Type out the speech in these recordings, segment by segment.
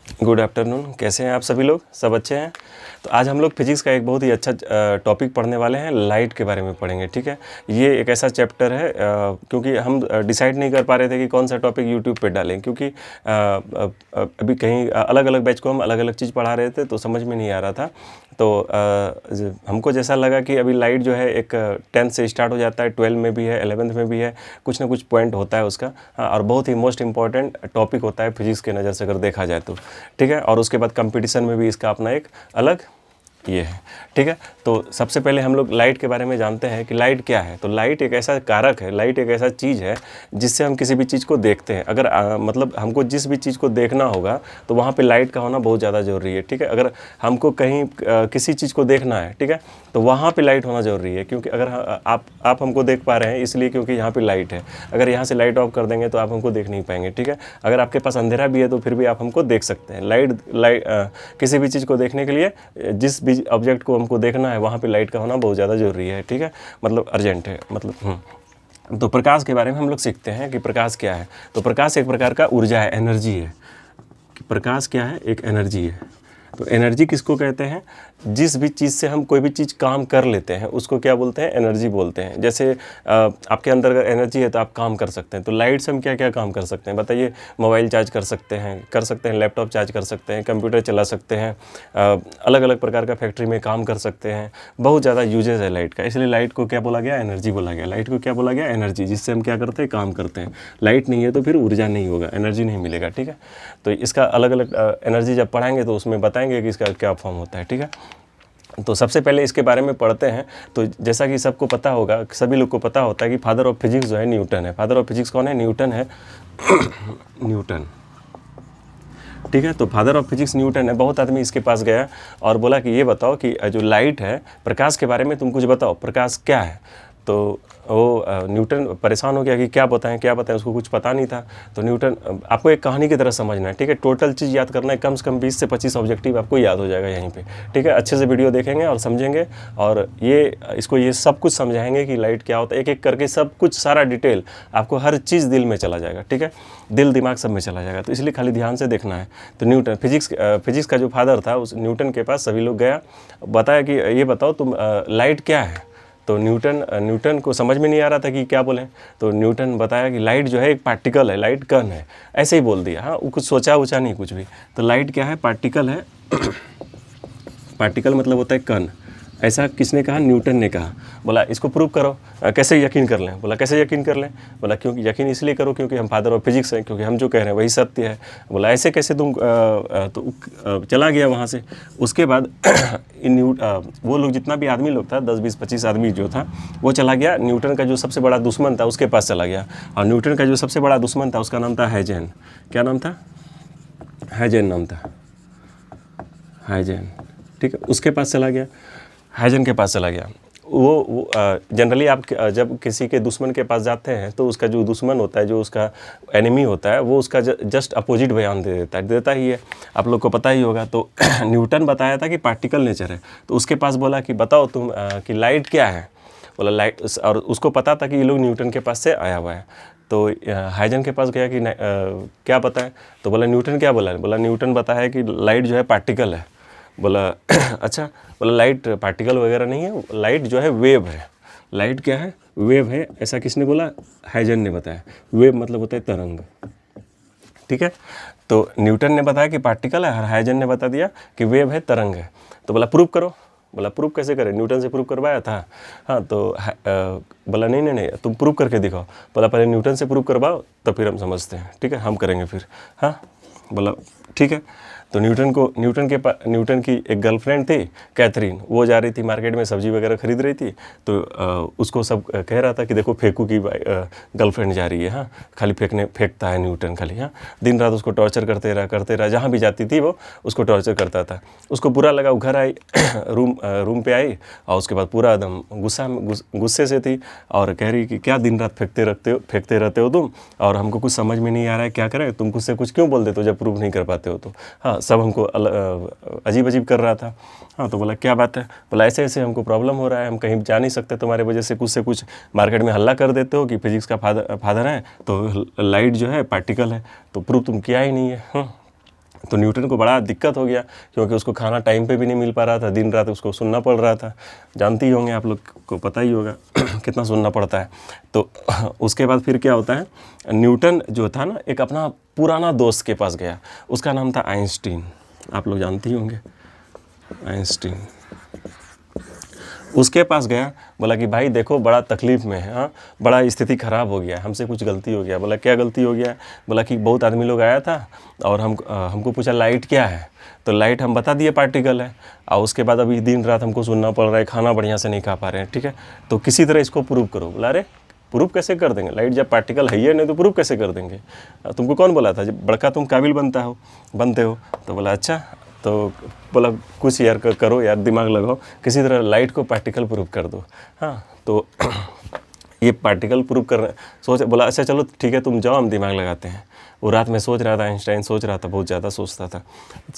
Good afternoon. कैसे हैं आप सभी लोग? सब अच्छे हैं? तो आज हम लोग फिजिक्स का एक बहुत ही अच्छा टॉपिक पढ़ने वाले हैं। लाइट के बारे में पढ़ेंगे, ठीक है। ये एक ऐसा चैप्टर है क्योंकि हम डिसाइड नहीं कर पा रहे थे कि कौन सा टॉपिक यूट्यूब पे डालें, क्योंकि अभी कहीं अलग अलग बैच को हम अलग अलग चीज़ पढ़ा रहे थे तो समझ में नहीं आ रहा था। तो हमको जैसा लगा कि अभी लाइट जो है एक 10th से स्टार्ट हो जाता है, 12 में भी है, 11th में भी है, कुछ ना कुछ पॉइंट होता है उसका। हाँ, और बहुत ही मोस्ट इंपॉर्टेंट टॉपिक होता है फिजिक्स के नज़र से अगर देखा जाए तो, ठीक है। और उसके बाद कंपटीशन में भी इसका अपना एक अलग ये है, ठीक है। तो सबसे पहले हम लोग लाइट के बारे में जानते हैं कि लाइट क्या है। तो लाइट एक ऐसा कारक है, लाइट एक ऐसा चीज़ है जिससे हम किसी भी चीज़ को देखते हैं। अगर मतलब हमको जिस भी चीज़ को देखना होगा तो वहाँ पे लाइट का होना बहुत ज़्यादा ज़रूरी है, ठीक है। अगर हमको कहीं किसी चीज़ को देखना है, ठीक है, तो वहाँ पे लाइट होना ज़रूरी है, क्योंकि अगर आप हमको देख पा रहे हैं इसलिए क्योंकि यहाँ पे लाइट है। अगर यहाँ से लाइट ऑफ कर देंगे तो आप हमको देख नहीं पाएंगे, ठीक है। अगर आपके पास अंधेरा भी है तो फिर भी आप हमको देख सकते हैं। लाइट किसी भी चीज़ को देखने के लिए, जिस भी ऑब्जेक्ट को हमको देखना है वहाँ पे लाइट का होना बहुत ज़्यादा ज़रूरी है, ठीक है, मतलब अर्जेंट है, मतलब तो प्रकाश के बारे में हम लोग सीखते हैं कि प्रकाश क्या है। तो प्रकाश एक प्रकार का ऊर्जा है, एनर्जी है। कि प्रकाश क्या है? एक एनर्जी है। तो एनर्जी किसको कहते हैं? जिस भी चीज़ से हम कोई भी चीज़ काम कर लेते हैं उसको क्या बोलते हैं? एनर्जी बोलते हैं। जैसे आपके अंदर अगर एनर्जी है तो आप काम कर सकते हैं। तो लाइट से हम क्या क्या काम कर सकते हैं बताइए? मोबाइल चार्ज कर सकते हैं, लैपटॉप चार्ज कर सकते हैं, कंप्यूटर चला सकते हैं, अलग अलग प्रकार का फैक्ट्री में काम कर सकते हैं। बहुत ज़्यादा यूजेज है लाइट का, इसलिए लाइट को क्या बोला गया? एनर्जी बोला गया। लाइट को क्या बोला गया? एनर्जी, जिससे हम क्या करते हैं? काम करते हैं। लाइट नहीं है तो फिर ऊर्जा नहीं होगा, एनर्जी नहीं मिलेगा, ठीक है। तो इसका अलग अलग एनर्जी जब पढ़ाएंगे तो उसमें बताएंगे कि इसका क्या फॉर्म होता है, ठीक है। तो सबसे पहले इसके बारे में पढ़ते हैं। तो जैसा कि सबको पता होगा, सभी लोग को पता होता है कि फादर ऑफ फिजिक्स जो है न्यूटन है। फादर ऑफ फिजिक्स कौन है? न्यूटन है। न्यूटन, ठीक है। तो फादर ऑफ फिजिक्स न्यूटन है। बहुत आदमी इसके पास गया और बोला कि ये बताओ कि जो लाइट है, प्रकाश के बारे में तुम कुछ बताओ, प्रकाश क्या है। तो वो न्यूटन परेशान हो गया कि क्या बताएं, उसको कुछ पता नहीं था। तो न्यूटन, आपको एक कहानी की तरह समझना है, ठीक है। टोटल चीज़ याद करना है, कम से कम 20 से 25 ऑब्जेक्टिव आपको याद हो जाएगा यहीं पे, ठीक है। अच्छे से वीडियो देखेंगे और समझेंगे और ये सब कुछ समझाएंगे कि लाइट क्या होता है। एक एक करके सब कुछ, सारा डिटेल आपको, हर चीज़ दिल में चला जाएगा, ठीक है। दिल दिमाग सब में चला जाएगा, तो इसलिए खाली ध्यान से देखना है। तो न्यूटन फिजिक्स का जो फादर था, उस न्यूटन के पास सभी लोग गया, बताया कि ये बताओ तुम, लाइट क्या है। तो न्यूटन को समझ में नहीं आ रहा था कि क्या बोलें। तो न्यूटन बताया कि लाइट जो है एक पार्टिकल है, लाइट कण है, ऐसे ही बोल दिया। हाँ, वो कुछ सोचा वोचा नहीं कुछ भी। तो लाइट क्या है? पार्टिकल है। पार्टिकल मतलब होता है कण। ऐसा किसने कहा? न्यूटन ने कहा। बोला इसको प्रूव करो। कैसे यकीन कर लें? बोला कैसे यकीन कर लें? बोला क्योंकि यकीन इसलिए करो क्योंकि हम फादर ऑफ फिजिक्स हैं, क्योंकि हम जो कह रहे हैं वही सत्य है। बोला ऐसे कैसे तुम? तो चला गया वहाँ से। उसके बाद वो लोग, जितना भी आदमी लोग था, 10 20 25 आदमी जो था, वो चला गया न्यूटन का जो सबसे बड़ा दुश्मन था उसके पास चला गया। और न्यूटन का जो सबसे बड़ा दुश्मन था उसका नाम था हाइजेन। क्या नाम था? हाइजेन नाम था, हाइजेन, ठीक है। उसके पास चला गया, हाइजेन के पास चला गया। वो जनरली आप जब किसी के दुश्मन के पास जाते हैं तो उसका जो दुश्मन होता है, जो उसका एनिमी होता है, वो उसका जस्ट अपोजिट बयान देता ही है। आप लोग को पता ही होगा। तो न्यूटन बताया था कि पार्टिकल नेचर है। तो उसके पास बोला कि बताओ तुम कि लाइट क्या है। बोला लाइट, और उसको पता था कि ये लोग न्यूटन के पास से आया हुआ है। तो हाइजेन के पास गया कि क्या पता है। तो बोला न्यूटन क्या बोला? बोला न्यूटन बताया कि लाइट जो है पार्टिकल है। बोला अच्छा। बोला लाइट पार्टिकल वगैरह नहीं है, लाइट जो है वेव है। लाइट क्या है? वेव है। ऐसा किसने बोला? हाइजेन ने बताया। वेव मतलब होता है तरंग, ठीक है। तो न्यूटन ने बताया कि पार्टिकल है और हाइजेन ने बता दिया कि वेव है, तरंग है। तो बोला प्रूव करो। बोला प्रूव कैसे करें? न्यूटन से प्रूव करवाया था। हाँ, तो बोला नहीं, तुम प्रूव करके दिखाओ। बोला पहले न्यूटन से प्रूव करवाओ तब फिर हम समझते हैं, ठीक है, हम करेंगे फिर। हाँ, बोला ठीक है। तो न्यूटन की एक गर्लफ्रेंड थी, कैथरीन। वो जा रही थी मार्केट में, सब्जी वगैरह खरीद रही थी। तो उसको सब कह रहा था कि देखो फेंकू की गर्लफ्रेंड जा रही है। हाँ, खाली फेंकता है न्यूटन खाली। हाँ, दिन रात उसको टॉर्चर करते रहा। जहाँ भी जाती थी वो उसको टॉर्चर करता था। उसको बुरा लगा, वो घर आई, रूम पे आई और उसके बाद पूरा एकदम गुस्से से थी और कह रही कि क्या दिन रात फेंकते रहते हो तुम, और हमको कुछ समझ में नहीं आ रहा है क्या करें, तुम मुझसे कुछ क्यों बोल देते हो जब प्रूव नहीं कर पाते हो तो। हाँ, सब हमको अजीब अजीब कर रहा था। हाँ, तो बोला क्या बात है? बोला ऐसे ऐसे हमको प्रॉब्लम हो रहा है, हम कहीं जा नहीं सकते तुम्हारे वजह से कुछ मार्केट में हल्ला कर देते हो कि फिजिक्स का फादर है, तो लाइट जो है पार्टिकल है, तो प्रूव तुम किया ही नहीं है। तो न्यूटन को बड़ा दिक्कत हो गया, क्योंकि उसको खाना टाइम पे भी नहीं मिल पा रहा था, दिन रात उसको सुनना पड़ रहा था। जानते ही होंगे, आप लोग को पता ही होगा कितना सुनना पड़ता है। तो उसके बाद फिर क्या होता है, न्यूटन जो था ना, एक अपना पुराना दोस्त के पास गया, उसका नाम था आइंस्टीन। आप लोग जानते ही होंगे आइंस्टीन। उसके पास गया, बोला कि भाई देखो बड़ा तकलीफ़ में है, हाँ बड़ा स्थिति ख़राब हो गया, हमसे कुछ गलती हो गया। बोला क्या गलती हो गया? बोला कि बहुत आदमी लोग आया था और हमको पूछा लाइट क्या है, तो लाइट हम बता दिए पार्टिकल है, और उसके बाद अभी दिन रात हमको सुनना पड़ रहा है, खाना बढ़िया से नहीं खा पा रहे हैं, ठीक है, तो किसी तरह इसको प्रूव करो। बोला अरे प्रूफ कैसे कर देंगे, लाइट जब पार्टिकल है ही नहीं तो प्रूफ कैसे कर देंगे, तुमको कौन बोला था, जब बड़का तुम काबिल बनते हो। तो बोला अच्छा, तो बोला कुछ यार करो यार, दिमाग लगाओ, किसी तरह लाइट को पार्टिकल प्रूफ कर दो। हाँ तो ये पार्टिकल प्रूफ कर सोच, बोला अच्छा चलो ठीक है तुम जाओ, हम दिमाग लगाते हैं। वो रात में सोच रहा था, आइंस्टाइन सोच रहा था, बहुत ज़्यादा सोचता था,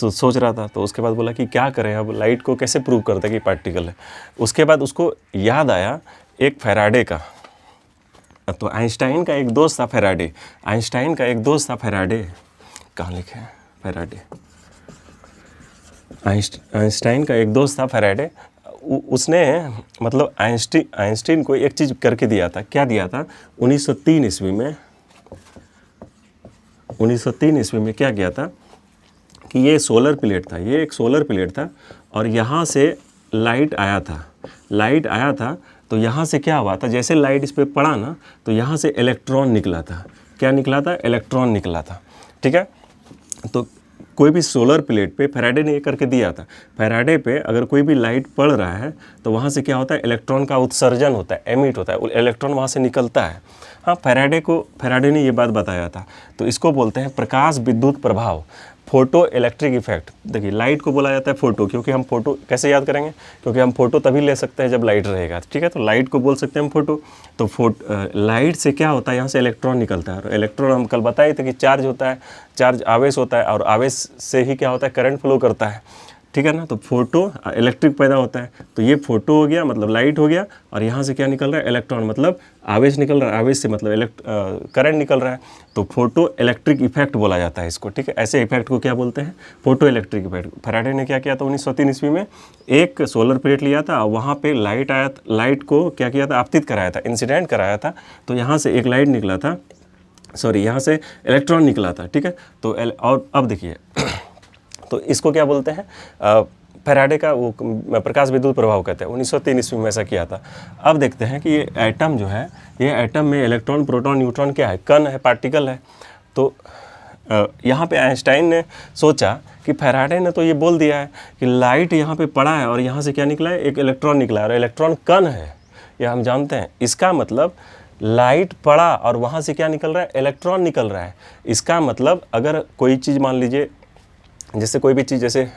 सोच रहा था। तो उसके बाद बोला कि क्या करें अब, लाइट को कैसे प्रूव करते कि पार्टिकल है। उसके बाद उसको याद आया एक फैराडे का। तो आइंस्टाइन का एक दोस्त था फैराडे, कहाँ लिखे हैं फैराडे, आइंस्टाइन का एक दोस्त था फैराडे। उसने मतलब आइंस्टीन को एक चीज़ करके दिया था। क्या दिया था? 1903 ईस्वी में क्या किया था कि ये सोलर प्लेट था, ये एक सोलर प्लेट था, और यहाँ से लाइट आया था। तो यहाँ से क्या हुआ था, जैसे लाइट इस पर पड़ा ना, तो यहाँ से इलेक्ट्रॉन निकला था। क्या निकला था? इलेक्ट्रॉन निकला था, ठीक है। तो कोई भी सोलर प्लेट पे फैराडे ने ये करके दिया था, फैराडे पे अगर कोई भी लाइट पड़ रहा है तो वहाँ से क्या होता है, इलेक्ट्रॉन का उत्सर्जन होता है, एमिट होता है, इलेक्ट्रॉन वहाँ से निकलता है। हाँ, फैराडे ने ये बात बताया था। तो इसको बोलते हैं प्रकाश विद्युत प्रभाव, फोटो इलेक्ट्रिक इफेक्ट। देखिए लाइट को बोला जाता है फोटो, क्योंकि हम फोटो कैसे याद करेंगे, क्योंकि हम फोटो तभी ले सकते हैं जब लाइट रहेगा, ठीक है। तो लाइट को बोल सकते हैं हम फोटो। तो लाइट से क्या होता है, यहाँ से इलेक्ट्रॉन निकलता है, और इलेक्ट्रॉन हम कल बताए थे कि चार्ज होता है, चार्ज आवेश होता है, और आवेश से ही क्या होता है, करंट फ्लो करता है, ठीक है ना। तो फोटो इलेक्ट्रिक पैदा होता है। तो ये फोटो हो गया मतलब लाइट हो गया, और यहाँ से क्या निकल रहा है, इलेक्ट्रॉन, मतलब आवेश निकल रहा है, आवेश से मतलब करंट निकल रहा है। तो फोटो इलेक्ट्रिक इफेक्ट बोला जाता है इसको, ठीक है। ऐसे इफेक्ट को क्या बोलते हैं, फोटो इलेक्ट्रिक इफेक्ट। फैराडे ने क्या किया था 1903 ईस्वी में, एक सोलर प्लेट लिया था, और वहाँ पे लाइट आया, लाइट को क्या किया था, आपतित कराया था, इंसिडेंट कराया था। तो यहाँ से एक लाइट निकला था, यहाँ से इलेक्ट्रॉन निकला था, ठीक है। तो और अब देखिए तो इसको क्या बोलते हैं, फैराडे का वो प्रकाश विद्युत प्रभाव कहते हैं। 1903 ईस्वी में ऐसा किया था। अब देखते हैं कि ये एटम जो है, ये एटम में इलेक्ट्रॉन, प्रोटॉन, न्यूट्रॉन क्या है, कण है, पार्टिकल है। तो यहाँ पे आइंस्टाइन ने सोचा कि फैराडे ने तो ये बोल दिया है कि लाइट यहाँ पे पड़ा है और यहाँ से क्या निकला है, एक इलेक्ट्रॉन निकला है, और इलेक्ट्रॉन कण है, यह हम जानते हैं। इसका मतलब लाइट पड़ा और वहाँ से क्या निकल रहा है, इलेक्ट्रॉन निकल रहा है। इसका मतलब अगर कोई चीज़ मान लीजिए, जैसे कोई भी चीज़, जैसे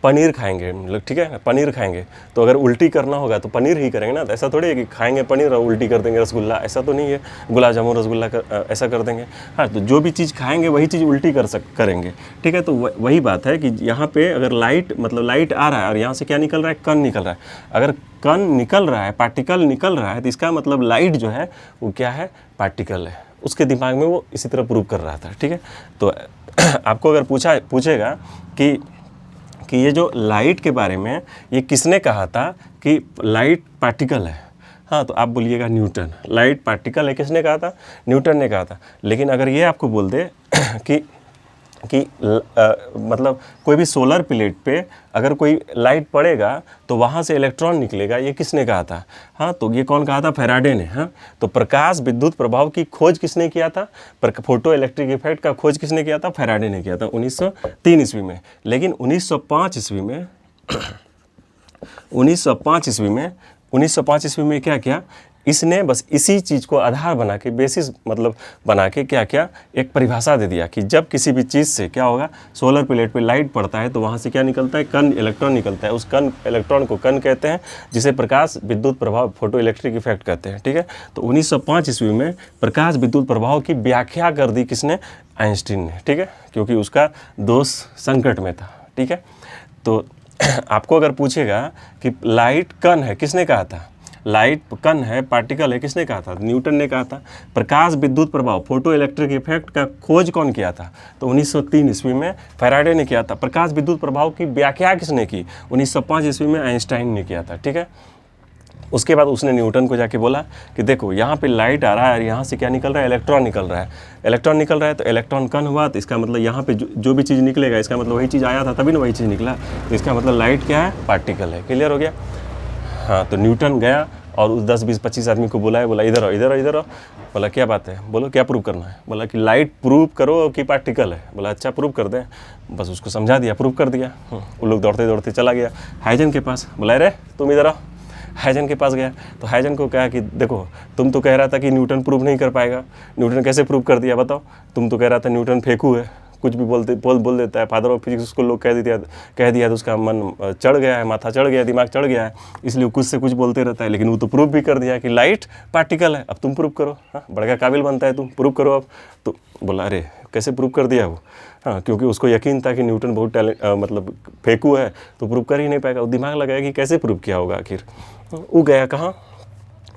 पनीर खाएंगे हम लोग, ठीक है, पनीर खाएंगे, तो अगर उल्टी करना होगा तो पनीर ही करेंगे ना। तो ऐसा थोड़ी है कि खाएंगे पनीर और उल्टी कर देंगे रसगुल्ला, ऐसा तो नहीं है, गुलाब जामुन रसगुल्ला ऐसा कर देंगे। हाँ, तो जो भी चीज़ खाएंगे वही चीज़ उल्टी करेंगे, ठीक है। तो वही बात है कि यहाँ पे अगर लाइट, मतलब लाइट आ रहा है और यहाँ से क्या निकल रहा है, कण निकल रहा है। अगर कण निकल रहा है, पार्टिकल निकल रहा है, तो इसका मतलब लाइट जो है वो क्या है, पार्टिकल है। उसके दिमाग में वो इसी तरह प्रूव कर रहा था, ठीक है। तो आपको अगर पूछेगा कि ये जो लाइट के बारे में, ये किसने कहा था कि लाइट पार्टिकल है, हाँ, तो आप बोलिएगा न्यूटन। लाइट पार्टिकल है, किसने कहा था, न्यूटन ने कहा था। लेकिन अगर ये आपको बोल दे कि मतलब कोई भी सोलर प्लेट पे अगर कोई लाइट पड़ेगा तो वहाँ से इलेक्ट्रॉन निकलेगा, ये किसने कहा था, हाँ, तो ये कौन कहा था, फैराडे ने। हाँ, तो प्रकाश विद्युत प्रभाव की खोज किसने किया था, फोटो इलेक्ट्रिक इफेक्ट का खोज किसने किया था, फैराडे ने किया था 1903 ईस्वी में। लेकिन 1905 ईस्वी में क्या किया इसने, बस इसी चीज़ को आधार बना के, बेसिस मतलब बना के क्या किया, एक परिभाषा दे दिया कि जब किसी भी चीज़ से क्या होगा, सोलर प्लेट पे लाइट पड़ता है तो वहाँ से क्या निकलता है, कण, इलेक्ट्रॉन निकलता है। उस कण, इलेक्ट्रॉन को कण कहते हैं, जिसे प्रकाश विद्युत प्रभाव, फोटो इलेक्ट्रिक इफेक्ट कहते हैं, ठीक है। तो 1905 ईस्वी में प्रकाश विद्युत प्रभाव की व्याख्या कर दी किसने, आइंस्टीन ने, ठीक है, क्योंकि उसका दोस्त संकट में था, ठीक है। तो आपको अगर पूछेगा कि लाइट कण है, किसने कहा था, लाइट कण है, पार्टिकल है, किसने कहा था? न्यूटन ने कहा था। प्रकाश विद्युत प्रभाव, फोटो इलेक्ट्रिक इफेक्ट का खोज कौन किया था? तो 1903 ईस्वी में फैराडे ने किया था। प्रकाश विद्युत प्रभाव की व्याख्या किसने की? 1905 ईस्वी में आइंस्टाइन ने किया था। ठीक है, उसके बाद उसने न्यूटन को जाके बोला कि देखो यहाँ पे लाइट आ रहा है और यहाँ से क्या निकल रहा है? इलेक्ट्रॉन निकल रहा है। इलेक्ट्रॉन निकल रहा है तो इलेक्ट्रॉन कण हुआ, तो इसका मतलब यहाँ पे जो भी चीज़ निकलेगा इसका मतलब वही चीज़ आया था तभी ना वही चीज़ निकला, तो इसका मतलब लाइट क्या है? पार्टिकल है। क्लियर हो गया? हाँ, तो न्यूटन गया और उस 10, 20, 25 आदमी को बुलाया, बोला इधर आओ, इधर आओ, इधर आओ। बोला क्या बात है? बोलो क्या प्रूव करना है? बोला कि लाइट प्रूव करो कि पार्टिकल है। बोला अच्छा प्रूव कर दें। बस उसको समझा दिया, प्रूव कर दिया। वो लोग दौड़ते दौड़ते चला गया हाइजन के पास। बोला अरे तुम इधर आओ। हाइजन के पास गया तो हाइजन को कहा कि देखो तुम तो कह रहा था कि न्यूटन प्रूव नहीं कर पाएगा, न्यूटन कैसे प्रूव कर दिया बताओ? तुम तो कह रहा था न्यूटन फेंकू है, कुछ भी बोल देता है, फादर ऑफ फिजिक्स उसको लोग कह दिया तो उसका मन चढ़ गया है, माथा चढ़ गया, दिमाग चढ़ गया है, इसलिए कुछ से कुछ बोलते रहता है। लेकिन वो तो प्रूव भी कर दिया कि लाइट पार्टिकल है, अब तुम प्रूव करो। हाँ, बड़का काबिल बनता है, तुम प्रूव करो अब। तो बोला अरे कैसे प्रूव कर दिया वो? हाँ, क्योंकि उसको यकीन था कि न्यूटन बहुत मतलब फेंकू है तो प्रूव कर ही नहीं पाएगा। वो दिमाग लगाया कि कैसे प्रूव किया होगा आखिर। वो गया कहाँ,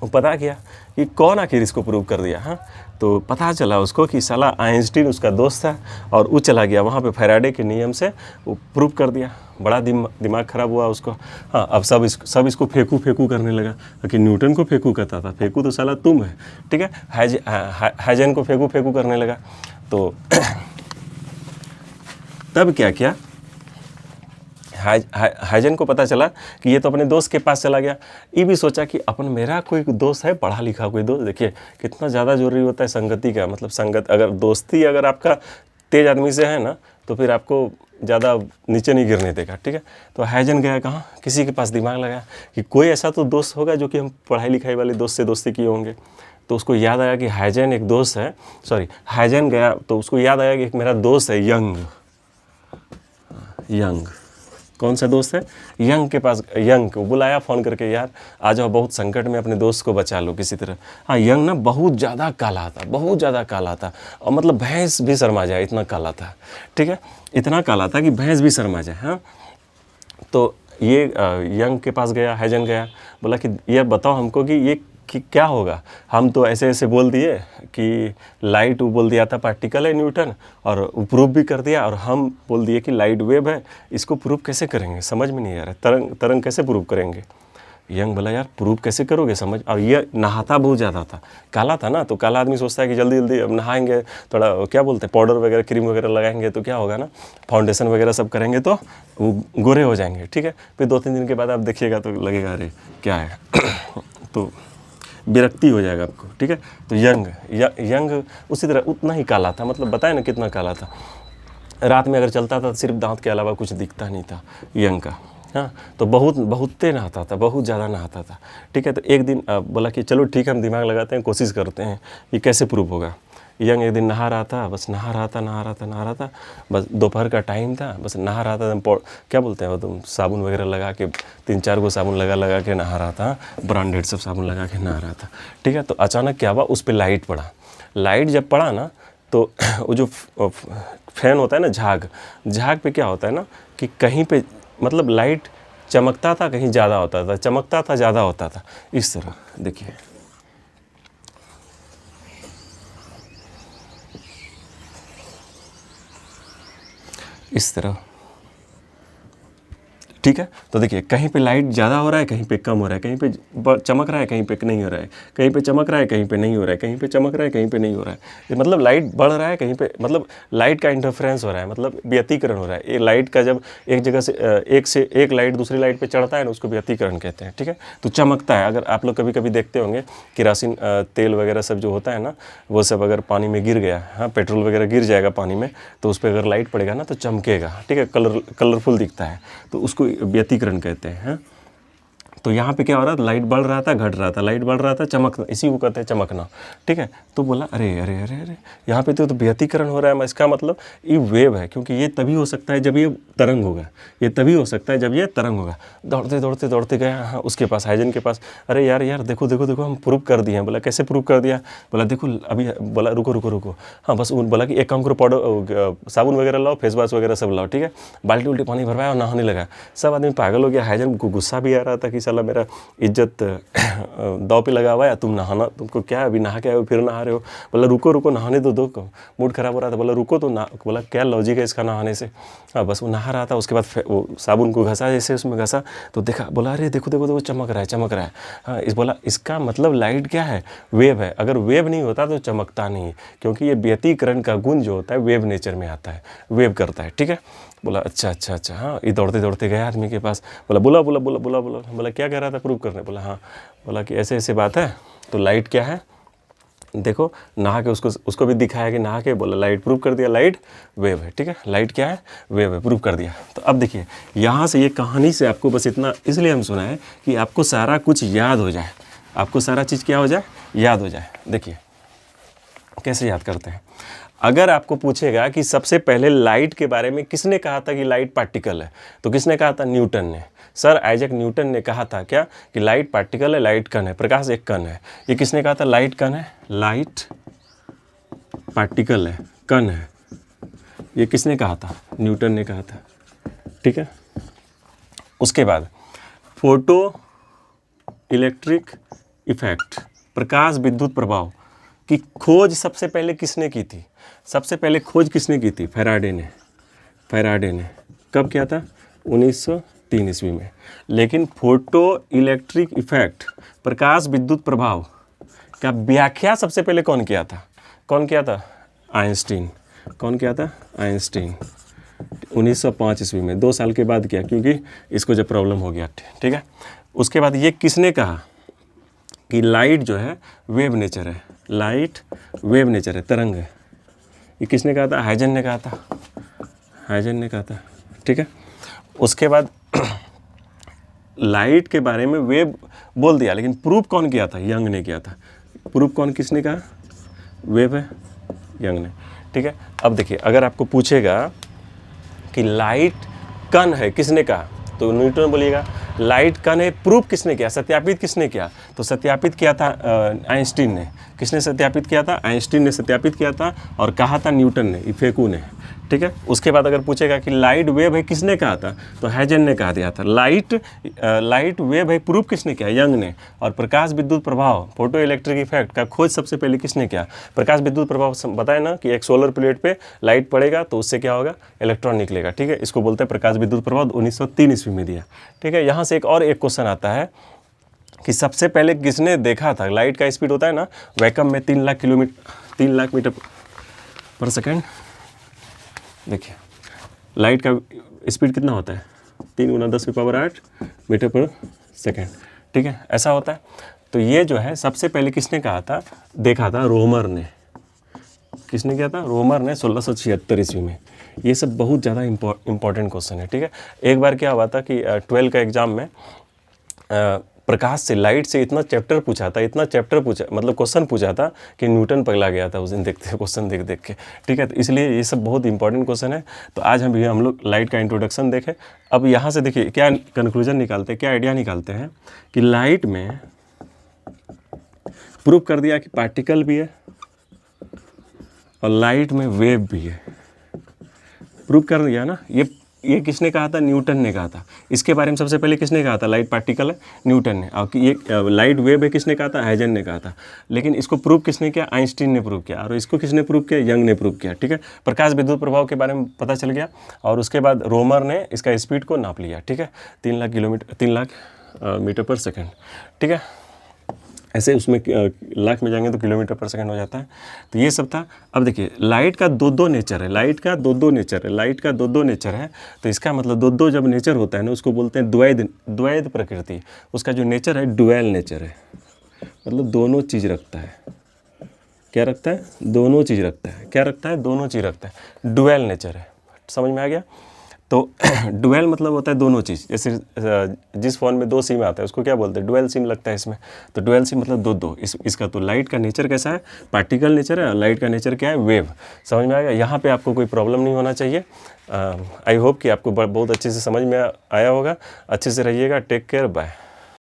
वो पता किया कि कौन आखिर इसको प्रूव कर दिया। हाँ, तो पता चला उसको कि साला आइंस्टीन उसका दोस्त था और वो चला गया वहाँ पे फैराडे के नियम से वो प्रूव कर दिया। बड़ा दिमाग खराब हुआ उसको। हाँ, अब सब इसको फेंकू करने लगा कि न्यूटन को फेंकू कहता था, फेंकू तो साला तुम है। ठीक है, हाइजन को फेंकू करने लगा। तो तब क्या किया, हाइजन को पता चला कि ये तो अपने दोस्त के पास चला गया। ये भी सोचा कि मेरा कोई दोस्त है पढ़ा लिखा कोई दोस्त। देखिए कितना ज़्यादा जरूरी होता है संगति का, मतलब संगत, अगर दोस्ती अगर आपका तेज आदमी से है ना तो फिर आपको ज़्यादा नीचे नहीं गिरने देगा। ठीक है, तो हाइजन गया कहाँ, किसी के पास दिमाग लगाया कि कोई ऐसा तो दोस्त होगा जो कि हम पढ़ाई लिखाई वाले दोस्त से दोस्ती किए होंगे। तो उसको याद आया कि हाइजन एक दोस्त है, हाइजन गया तो उसको याद आया कि एक मेरा दोस्त है यंग। कौन सा दोस्त है? यंग के पास। यंग को बुलाया फ़ोन करके, यार आ जाओ, बहुत संकट में, अपने दोस्त को बचा लो किसी तरह। हाँ, यंग ना बहुत ज़्यादा काला था, बहुत ज़्यादा काला था, और मतलब भैंस भी शर्मा जाए इतना काला था। ठीक है, इतना काला था कि भैंस भी शर्मा जाए। हाँ, तो ये यंग के पास गया, हाइजन गया, बोला कि ये बताओ हमको कि ये कि क्या होगा। हम तो ऐसे ऐसे बोल दिए कि लाइट, वो बोल दिया था पार्टिकल है न्यूटन, और वो प्रूफ भी कर दिया, और हम बोल दिए कि लाइट वेव है। इसको प्रूफ कैसे करेंगे? समझ में नहीं आ रहा है, तरंग कैसे प्रूफ करेंगे? यंग बोला यार प्रूफ कैसे करोगे समझ। और ये नहाता बहुत ज़्यादा था, काला था ना, तो काला आदमी सोचता है कि जल्दी जल्दी अब नहाएंगे, थोड़ा क्या बोलते हैं पाउडर वगैरह क्रीम वगैरह लगाएंगे तो क्या होगा ना, फाउंडेशन वगैरह सब करेंगे तो वो गोरे हो जाएंगे। ठीक है, फिर 2-3 दिन के बाद आप देखिएगा तो लगेगा अरे क्या है तो विरक्ति हो जाएगा आपको। ठीक है, तो यंग उसी तरह उतना ही काला था, मतलब बताए ना कितना काला था। रात में अगर चलता था तो सिर्फ दांत के अलावा कुछ दिखता नहीं था यंग का। हाँ, तो बहुते नहाता था, बहुत ज़्यादा नहाता था। ठीक है, तो एक दिन बोला कि चलो ठीक है हम दिमाग लगाते हैं, कोशिश करते हैं कि कैसे प्रूफ होगा। यंग एक दिन नहा रहा था, बस नहा रहा था, बस दोपहर का टाइम था, बस नहा रहा था, क्या बोलते हैं वो तुम, साबुन वगैरह लगा के 3-4 गो साबुन लगा के नहा रहा था, ब्रांडेड सब साबुन लगा के नहा रहा था। ठीक है, तो अचानक क्या हुआ, उस पर लाइट पड़ा। लाइट जब पड़ा ना तो वो जो फैन होता है ना, झाग पे क्या होता है ना कि कहीं पे मतलब लाइट चमकता था, कहीं ज़्यादा होता था, चमकता था, ज़्यादा होता था, इस तरह देखिए। इस तरह। ठीक है, तो देखिए कहीं पे लाइट ज़्यादा हो रहा है, कहीं पे कम हो रहा है, कहीं पे चमक रहा है, कहीं पे नहीं हो रहा है, कहीं पे चमक रहा है, कहीं पे नहीं हो रहा है, कहीं पे चमक रहा है, कहीं पे नहीं हो रहा है। ये मतलब लाइट बढ़ रहा है, कहीं पे मतलब लाइट का इंटरफ्रेंस हो रहा है, मतलब व्यतिकरण हो रहा है। ये लाइट का जब एक जगह से एक लाइट दूसरी लाइट पे चढ़ता है ना, उसको व्यतिकरण कहते हैं। ठीक है, तो चमकता है। अगर आप लोग कभी कभी देखते होंगे केरासिन तेल वगैरह सब जो होता है ना, वो सब अगर पानी में गिर गया, हाँ पेट्रोल वगैरह गिर जाएगा पानी में, तो उस पर अगर लाइट पड़ेगा ना तो चमकेगा। ठीक है, कलरफुल दिखता है, तो उसको व्यतिकरण कहते हैं। तो यहाँ पे क्या हो रहा था, लाइट बढ़ रहा था, घट रहा था, लाइट बढ़ रहा था, चमकना, इसी को कहते हैं चमकना। ठीक है, तो बोला अरे अरे अरे अरे यहाँ पे तो व्यतिकरण हो रहा है, इसका मतलब ये वेव है, क्योंकि ये तभी हो सकता है जब ये तरंग होगा, ये तभी हो सकता है जब ये तरंग होगा। दौड़ते गए हाँ उसके पास, हाइजन के पास। अरे यार देखो हम प्रूव कर दिए हैं। बोला कैसे प्रूव कर दिया? बोला देखो अभी, बोला रुको। हाँ बस बोला कि एक काम करो, पाउडर साबुन वगैरह लाओ, फेस वॉश वगैरह सब लाओ। ठीक है, बाल्टी उल्टी पानी भरवाया और नहाने लगा। सब आदमी पागल हो गया। हाइजन को गुस्सा भी आ रहा था कि साला मेरा इज्जत दाव पे लगा हुआ है, तुम नहाना, तुमको क्या है, अभी नहा के आए हो फिर नहा रहे हो। बोला रुको रुको नहाने दो, मूड खराब हो रहा था। बोला रुको तो बोला क्या लॉजिक है इसका नहाने से। हाँ बस वो नहा रहा था, उसके बाद वो साबुन को घसा, जैसे उसमें घसा तो देखा, बोला अरे देखो देखो वो चमक रहा है। हाँ बोला इसका मतलब लाइट क्या है, वेव है। अगर वेव नहीं होता तो चमकता नहीं, क्योंकि ये व्यतिकरण का गुण जो होता है वेव नेचर में आता है, वेव करता है, ठीक है। बोला अच्छा हाँ। ये दौड़ते दौड़ते गया आदमी के पास, बोला क्या कह रहा था प्रूव करने। बोला हाँ, बोला कि ऐसे ऐसे बात है, तो लाइट क्या है देखो, नहा के उसको भी दिखाया कि नहा के, बोला लाइट प्रूव कर दिया, लाइट वेव है, ठीक है। लाइट क्या है, वेव है, प्रूव कर दिया। तो अब देखिए यहाँ से ये कहानी से आपको बस इतना इसलिए हम सुना है कि आपको सारा कुछ याद हो जाए, आपको सारा चीज़ क्या हो जाए, याद हो जाए। देखिए कैसे याद करते हैं। अगर आपको पूछेगा कि सबसे पहले लाइट के बारे में किसने कहा था कि लाइट पार्टिकल है, तो किसने कहा था, न्यूटन ने। सर आइजैक न्यूटन ने कहा था क्या कि लाइट पार्टिकल है, लाइट कण है, प्रकाश एक कण है। ये किसने कहा था, लाइट कण है, लाइट पार्टिकल है, कण है। ये किसने कहा था, न्यूटन ने कहा था, ठीक है। उसके बाद फोटो इलेक्ट्रिक इफेक्ट, प्रकाश विद्युत प्रभाव की खोज सबसे पहले किसने की थी, सबसे पहले खोज किसने की थी, फैराडे ने। कब किया था, 1903 ईस्वी में। लेकिन फोटो इलेक्ट्रिक इफेक्ट, प्रकाश विद्युत प्रभाव का व्याख्या सबसे पहले कौन किया था, आइंस्टीन। कौन किया था, आइंस्टीन, 1905 ईस्वी में। 2 साल के बाद किया, क्योंकि इसको जब प्रॉब्लम हो गया, ठीक है। उसके बाद ये किसने कहा कि लाइट जो है वेव नेचर है, लाइट वेव नेचर है, तरंग है। ये किसने कहा था, हाइजन ने कहा था, ठीक है। उसके बाद लाइट के बारे में वेव बोल दिया, लेकिन प्रूफ कौन किया था, यंग ने किया था। प्रूफ कौन किसने कहा, वेव है, यंग ने, ठीक है। अब देखिए अगर आपको पूछेगा कि लाइट कण है, किसने कहा, तो न्यूटन बोलिएगा। लाइट कण है, प्रूफ किसने किया, सत्यापित किसने किया, तो सत्यापित किया था आइंस्टीन ने। किसने सत्यापित किया था, आइंस्टीन ने सत्यापित किया था, और कहा था न्यूटन ने, इफेकू ने, ठीक है। उसके बाद अगर पूछेगा कि लाइट वेव है, किसने कहा था, तो हैजन ने कहा दिया था। लाइट वेव है, प्रूफ किसने किया, यंग ने। और प्रकाश विद्युत प्रभाव, फोटो इलेक्ट्रिक इफेक्ट का खोज सबसे पहले किसने किया, प्रकाश विद्युत प्रभाव। बताए ना कि एक सोलर प्लेट पे लाइट पड़ेगा तो उससे क्या होगा, इलेक्ट्रॉन निकलेगा, ठीक है। इसको बोलते हैं प्रकाश विद्युत प्रभाव, 1903 ईस्वी में दिया, ठीक है। यहाँ से एक क्वेश्चन आता है कि सबसे पहले किसने देखा था, लाइट का स्पीड होता है ना वैक्यूम में 3 लाख मीटर पर सेकेंड। देखिए लाइट का स्पीड कितना होता है, 3 × 10⁸ मीटर पर सेकेंड, ठीक है, ऐसा होता है। तो ये जो है सबसे पहले किसने कहा था, देखा था रोमर ने। किसने किया था, रोमर ने, 1676 ईस्वी में। ये सब बहुत ज़्यादा इंपॉर्टेंट क्वेश्चन है, ठीक है। एक बार क्या हुआ था कि 12 का एग्ज़ाम में प्रकाश से, लाइट से इतना चैप्टर पूछा, मतलब क्वेश्चन पूछा था कि न्यूटन पगला गया था उस दिन क्वेश्चन देख के, ठीक है। तो इसलिए ये सब बहुत इंपॉर्टेंट क्वेश्चन है। तो आज हम लोग लाइट का इंट्रोडक्शन देखें। अब यहाँ से देखिए क्या कंक्लूजन निकालते हैं, क्या आइडिया निकालते हैं कि लाइट में प्रूव कर दिया कि पार्टिकल भी है और लाइट में वेव भी है, प्रूव कर दिया ना। ये किसने कहा था, न्यूटन ने कहा था। इसके बारे में सबसे पहले किसने कहा था, लाइट पार्टिकल है, न्यूटन ने। और ये लाइट वेव है, किसने कहा था, हाइजन ने कहा था। लेकिन इसको प्रूव किसने किया, आइंस्टीन ने प्रूव किया। और इसको किसने प्रूव किया, यंग ने प्रूव किया, ठीक है। प्रकाश विद्युत प्रभाव के बारे में पता चल गया। और उसके बाद रोमर ने इसका स्पीड को नाप लिया, ठीक है, 3 लाख मीटर पर सेकेंड, ठीक है। ऐसे उसमें लाख में जाएंगे तो किलोमीटर पर सेकंड हो जाता है। तो ये सब था। अब देखिए लाइट का दो नेचर है, लाइट का दो नेचर है। तो इसका मतलब दो जब नेचर होता है ना, उसको बोलते हैं द्वैध प्रकृति। उसका जो नेचर है डुअल नेचर है, मतलब दोनों चीज़ रखता है। क्या रखता है, दोनों चीज़ रखता है। क्या रखता है, दोनों चीज़ रखता है, डुअल नेचर है। समझ में आ गया। तो डुअल मतलब होता है दोनों चीज़। जैसे जिस फ़ोन में 2 सिम आता है उसको क्या बोलते हैं, डुअल सिम लगता है इसमें। तो डुअल सिम मतलब दो। इसका तो लाइट का नेचर कैसा है, पार्टिकल नेचर है, और लाइट का नेचर क्या है, वेव। समझ में आ गया। यहाँ पे आपको कोई प्रॉब्लम नहीं होना चाहिए। आई होप कि आपको बहुत अच्छे से समझ में आया होगा। अच्छे से रहिएगा। Take care, bye.